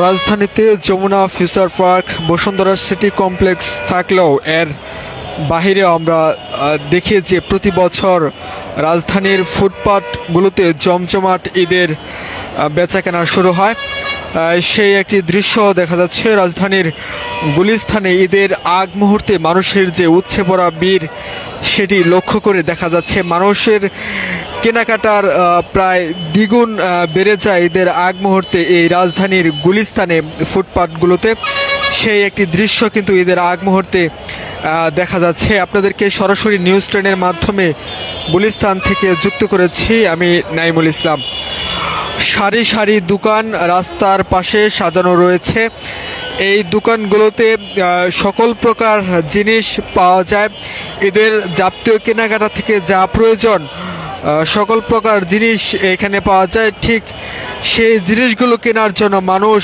রাজধানীতে Jamuna future park, Bashundhara city complex থাকলেও এর বাহিরেও আমরা দেখি যে প্রতি বছর রাজধানীর ফুটপাতগুলোতে জমজমাট ঈদের বেচাকেনা শুরু হয়। সেই একটি দৃশ্য দেখা যাচ্ছে রাজধানীর গুলিস্তানে ঈদের আগ মুহূর্তে মানুষের যে উপচে পড়া ভিড় সেটি লক্ষ্য করে দেখা যাচ্ছে। মানুষের কেনাকাটার প্রায় দ্বিগুণ বেড়ে যায় ঈদের আগ মুহূর্তে এই রাজধানীর গুলিস্তানে ফুটপাতগুলোতে। সেই একটি দৃশ্য কিন্তু ঈদের আগ মুহূর্তে দেখা যাচ্ছে। আপনাদেরকে সরাসরি নিউজ ট্রেনের মাধ্যমে গুলিস্তান থেকে যুক্ত করেছি আমি নাইমুল ইসলাম। সারি সারি দোকান রাস্তার পাশে সাজানো রয়েছে। এই দোকানগুলোতে সকল প্রকার জিনিস পাওয়া যায়। ঈদের যাবতীয় কেনাকাটা থেকে যা প্রয়োজন সকল প্রকার জিনিস এখানে পাওয়া যায়। ঠিক সেই জিনিসগুলো কেনার জন্য মানুষ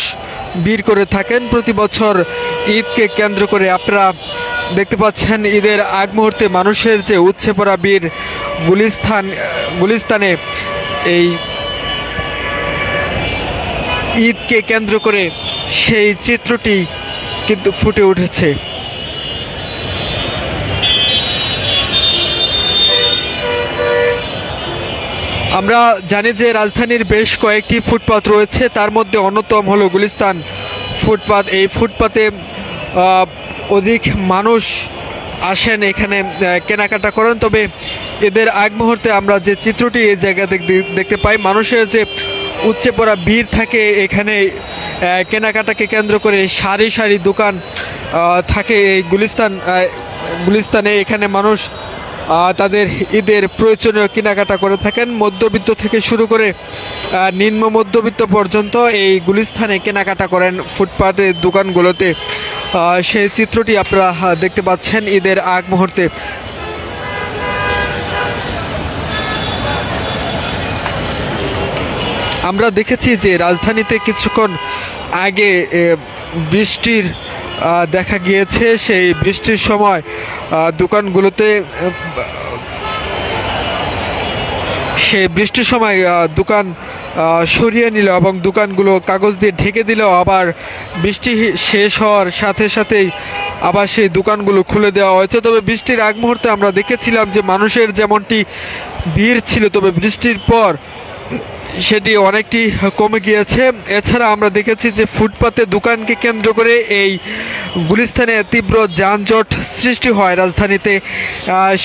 ভিড় করে থাকেন প্রতি বছর ঈদকে কেন্দ্র করে। আপনারা দেখতে পাচ্ছেন ঈদের আগ মুহূর্তে মানুষের যে উপচে পড়া ভিড় গুলিস্তানে এই ঈদকে কেন্দ্র করে সেই চিত্রটি কিন্তু ফুটে উঠেছে। আমরা জানি যে রাজধানীর বেশ কয়েকটি ফুটপাত রয়েছে, তার মধ্যে অন্যতম হলো গুলিস্তান ফুটপাত। এই ফুটপাতে অধিক মানুষ আসেন এখানে কেনাকাটা করেন। তবে এদের আগ মুহূর্তে আমরা যে চিত্রটি এই জায়গা দেখতে পাই, মানুষের যে উপচে পড়া ভিড় থাকে এখানে কেনাকাটাকে কেন্দ্র করে সারি সারি দোকান থাকে এই গুলিস্তানে। এখানে মানুষ তাদের ঈদের প্রয়োজনীয় কেনাকাটা করে থাকেন। মধ্যবিত্ত থেকে শুরু করে নিম্ন মধ্যবিত্ত পর্যন্ত এই গুলিস্তানে কেনাকাটা করেন ফুটপাতের দোকানগুলোতে। সেই চিত্রটি আপনারা দেখতে পাচ্ছেন ঈদের আগ মুহূর্তে। আমরা দেখেছি যে রাজধানীতে কিছুক্ষণ আগে বৃষ্টির দেখা গিয়েছে। সেই বৃষ্টির সময় দোকানগুলোতে দোকান সরিয়ে নিল এবং দোকানগুলো কাগজ দিয়ে ঢেকে দিলেও আবার বৃষ্টি শেষ হওয়ার সাথে সাথেই আবার সেই দোকানগুলো খুলে দেওয়া হয়েছে। তবে বৃষ্টির আগ মুহূর্তে আমরা দেখেছিলাম যে মানুষের যেমনটি ভিড় ছিল, তবে বৃষ্টির পর সেটি অনেকটি কমে গিয়েছে। এছাড়া আমরা দেখেছি যে ফুটপাতে দোকানকে কেন্দ্র করে এই গুলিস্তানে তীব্র যানজট সৃষ্টি হয় রাজধানীতে।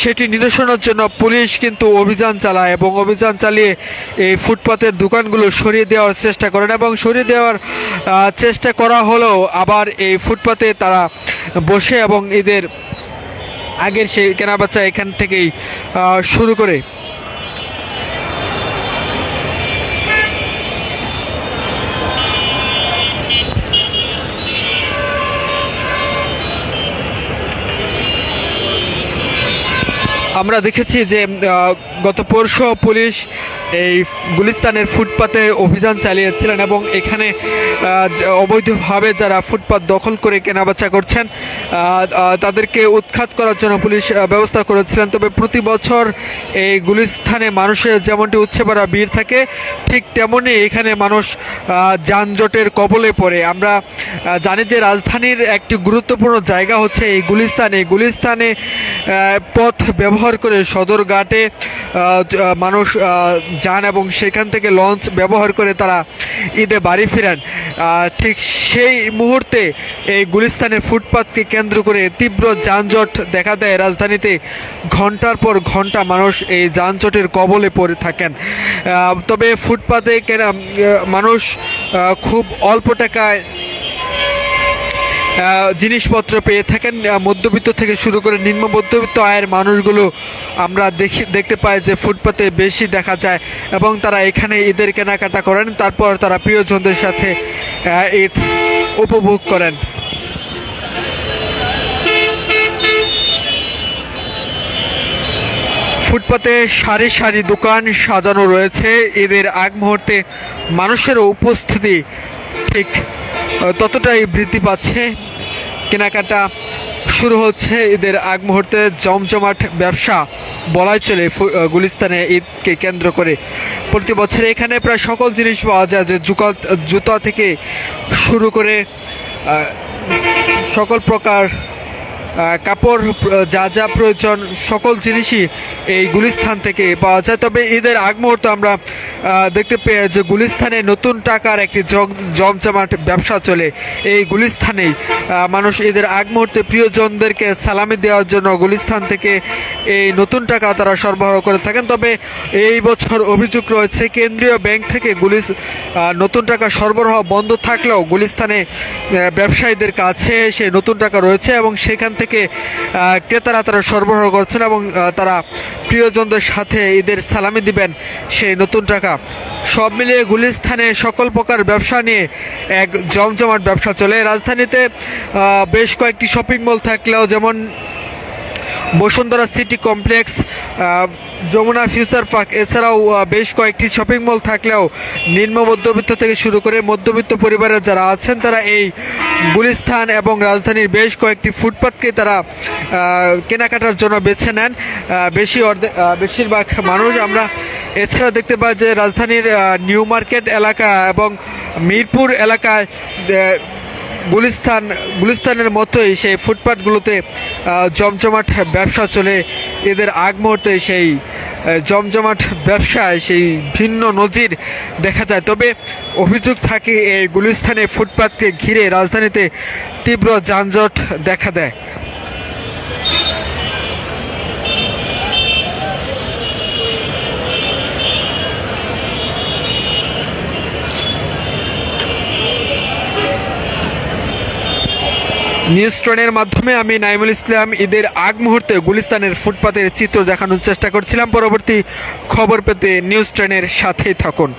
সেটি নিরসনের জন্য পুলিশ কিন্তু অভিযান চালায় এবং অভিযান চালিয়ে এই ফুটপাতের দোকানগুলো সরিয়ে দেওয়ার চেষ্টা করেন এবং সরিয়ে দেওয়ার চেষ্টা করা হলেও আবার এই ফুটপাতে তারা বসে এবং ঈদের আগের সেই কেনাবেচা এখান থেকেই শুরু করে। আমরা দেখেছি যে গত পরশু পুলিশ এই গুলিস্তানের ফুটপাতে অভিযান চালিয়েছিলেন এবং এখানে অবৈধভাবে যারা ফুটপাত দখল করে কেনাবেচা করছেন তাদেরকে উৎখাত করার জন্য পুলিশ ব্যবস্থা করেছিলেন। তবে প্রতি বছর এই গুলিস্তানে মানুষের যেমনটি উপচে পড়া ভিড় থাকে, ঠিক তেমনই এখানে মানুষ যানজটের কবলে পড়ে। আমরা জানি যে রাজধানীর একটি গুরুত্বপূর্ণ জায়গা হচ্ছে এই গুলিস্তানে পথ ব্যবহার করে সদরঘাটে মানুষ যান এবং সেখান থেকে লঞ্চ ব্যবহার করে তারা ঈদে বাড়ি ফিরেন। ঠিক সেই মুহূর্তে এই গুলিস্তানের ফুটপাতকে কেন্দ্র করে তীব্র যানজট দেখা দেয় রাজধানীতে। ঘন্টার পর ঘন্টা মানুষ এই যানজটের কবলে পড়ে থাকেন। তবে ফুটপাতে মানুষ খুব অল্প টাকায় জিনিসপত্র পেয়ে থাকেন। মধ্যবিত্ত থেকে শুরু করে নিম্ন মধ্যবিত্ত আয়ের মানুষগুলো আমরা দেখতে পাই যে ফুটপাতে বেশি দেখা যায় এবং তারা এখানে ঈদের কেনাকাটা করেন, তারপর তারা প্রিয়জনদের সাথে ঈদ উপভোগ করেন। ফুটপাতে সারি সারি দোকান সাজানো রয়েছে। ঈদের আগ মুহূর্তে মানুষের উপস্থিতি ঠিক ততটাই বৃদ্ধি পাচ্ছে। কেনাকাটা শুরু হচ্ছে ঈদের আগ মুহূর্তে জমজমাট ব্যবসা বলাই চলে গুলিস্তানে ঈদকে কেন্দ্র করে। প্রতি বছর এখানে প্রায় সকল জিনিস পাওয়া যায়, যে জুতা থেকে শুরু করে সকল প্রকার কাপড়, যা যা প্রয়োজন সকল জিনিসই এই গুলিস্তান থেকে পাওয়া যায়। তবে ঈদের আগ মুহূর্তে আমরা দেখতে পেয়ে যে গুলিস্তানে নতুন টাকার একটি জমজমাট ব্যবসা চলে। এই গুলিস্তানেই মানুষ ঈদের আগ মুহূর্তে প্রিয়জনদেরকে সালামি দেওয়ার জন্য গুলিস্তান থেকে এই নতুন টাকা তারা সরবরাহ করে থাকেন। তবে এই বছর অভিযোগ রয়েছে কেন্দ্রীয় ব্যাংক থেকে নতুন টাকা সরবরাহ বন্ধ থাকলেও গুলিস্তানে ব্যবসায়ীদের কাছে সেই নতুন টাকা রয়েছে এবং সেখান থেকে ক্রেতারা তারা সরবরাহ করছেন এবং তারা প্রিয়জনদের সাথে ঈদের সালামি দিবেন সেই নতুন টাকা। সব মিলিয়ে গুলিস্তানে সকল প্রকার ব্যবসা নিয়ে এক জমজমাট ব্যবসা চলে। রাজধানীতে বেশ কয়েকটি শপিং মল থাকলেও, যেমন Bashundhara city complex, Jamuna future park, এছাড়াও বেশ কয়েকটি শপিং মল থাকলেও নিম্ন মধ্যবিত্ত থেকে শুরু করে মধ্যবিত্ত পরিবারের যারা আছেন তারা এই গুলিস্তান এবং রাজধানীর বেশ কয়েকটি ফুটপাতকে তারা কেনাকাটার জন্য বেছে নেন বেশিরভাগ মানুষ। আমরা এছাড়া দেখতে পাই যে রাজধানীর নিউ মার্কেট এলাকা এবং মিরপুর এলাকায় গুলিস্তানের মতোই সেই ফুটপাতগুলোতে জমজমাট ব্যবসা চলে। এদের আগ মুহূর্তে সেই জমজমাট ব্যবসায় সেই ভিন্ন নজির দেখা যায়। তবে অভিযোগ থাকে এই গুলিস্তানে ফুটপাতকে ঘিরে রাজধানীতে তীব্র যানজট দেখা দেয়। নিউজ ট্রেনের মাধ্যমে আমি নাইমুল ইসলাম ঈদের আগ মুহূর্তে গুলিস্তানের ফুটপাতের চিত্র দেখানোর চেষ্টা করছিলাম। পরবর্তী খবর পেতে নিউজ ট্রেনের সাথেই থাকুন।